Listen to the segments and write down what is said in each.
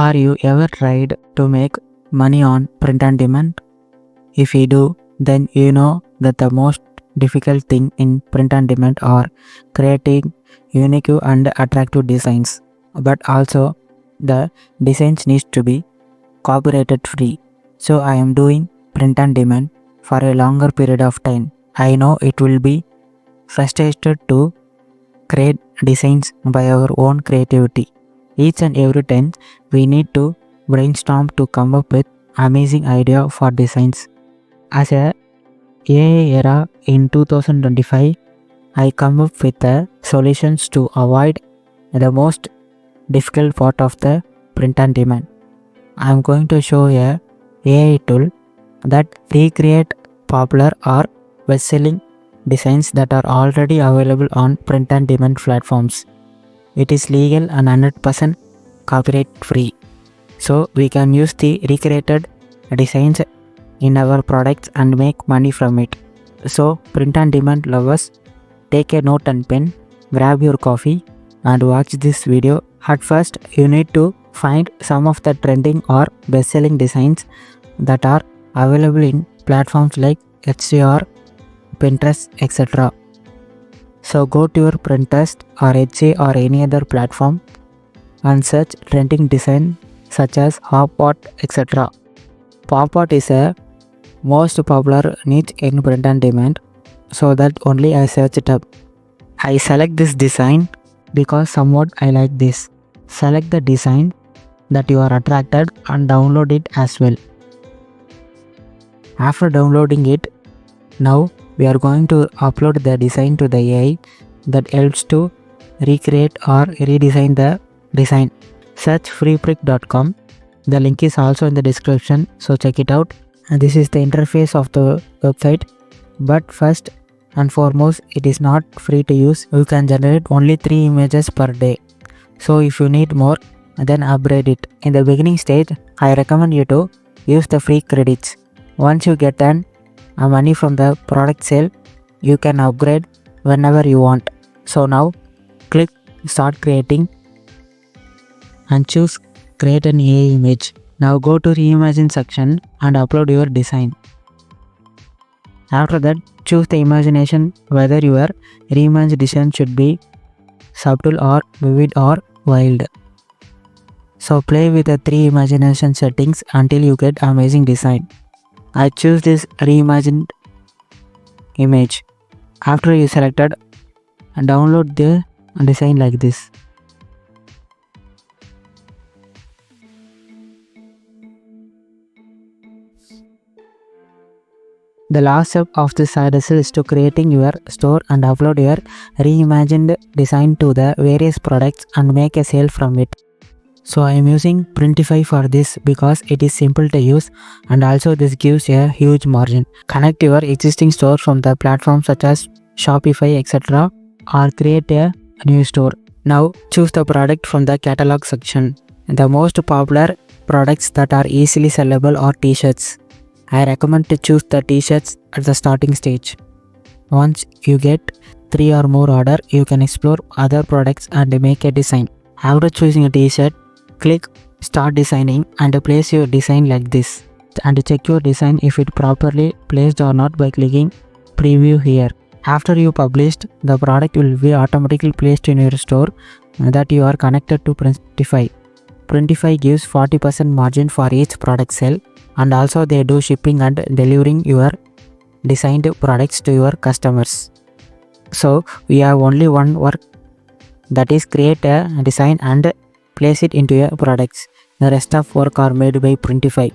Are you ever tried to make money on print on demand? If you do, then you know that the most difficult thing in print on demand are creating unique and attractive designs. But also the designs needs to be copyrighted free. So I am doing print on demand for a longer period of time. I know it will be frustrated to create designs by our own creativity. Each and every time we need to brainstorm to come up with amazing idea for designs. As a AI era in 2025, I come up with the solutions to avoid the most difficult part of the print on demand. I am going to show a AI tool that recreate popular or best-selling designs that are already available on print on demand platforms. It is legal and 100% copyright free. So we can use the recreated designs in our products and make money from it. So print on demand lovers, take a note and pen, grab your coffee and watch this video. At first you need to find some of the trending or best-selling designs that are available in platforms like HCR, Pinterest, etc. So go to your Pinterest or HC or any other platform and search trending design such as hop art, etc. Pop art is a most popular niche in print on demand, so that only I search it up. I select this design because somewhat I like this. Select the design that you are attracted and download it as well. After downloading it, now we are going to upload the design to the AI that helps to recreate or redesign the design. Search freepik.com. The link is also in the description, so check it out. And this is the interface of the website. But first and foremost, it is not free to use. You can generate only 3 images per day. So if you need more, then upgrade it. In the beginning stage, I recommend you to use the free credits. Once you get money from the product sale, you can upgrade whenever you want. So now click start creating and choose create an AI image. Now go to reimagine section and upload your design. After that, choose the imagination whether your reimagined design should be subtle or vivid or wild. So play with the 3 imagination settings until you get amazing design. I choose this reimagined image. After you selected, download the design like this. The last step of this side hustle is to creating your store and upload your reimagined design to the various products and make a sale from it. So I am using Printify for this because it is simple to use and also this gives a huge margin. Connect your existing store from the platforms such as Shopify, etc. or create a new store. Now choose the product from the catalog section. The most popular products that are easily sellable are t-shirts. I recommend to choose the t-shirts at the starting stage. Once you get 3 or more order, you can explore other products and make a design. After choosing a t-shirt, click start designing and place your design like this. And check your design if it properly placed or not by clicking preview here. After you published, the product will be automatically placed in your store that you are connected to Printify. Printify gives 40% margin for each product sale and also they do shipping and delivering your designed products to your customers. So we have only one work, that is create a design and place it into your products. The rest of work are made by Printify.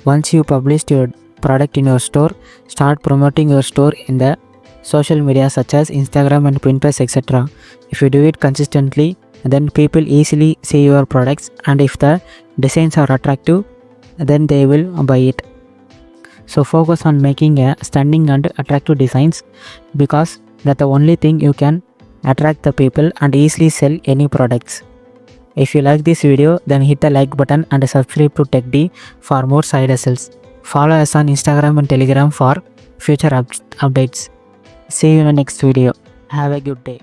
Once you published your product in your store, start promoting your store in the social media such as Instagram and Pinterest, etc. If you do it consistently, then people easily see your products and if the designs are attractive, then they will buy it. So focus on making a stunning and attractive designs because that's the only thing you can attract the people and easily sell any products. If you like this video, then hit the like button and subscribe to TechD for more side hustles. Follow us on Instagram and Telegram for future updates. See you in the next video. Have a good day.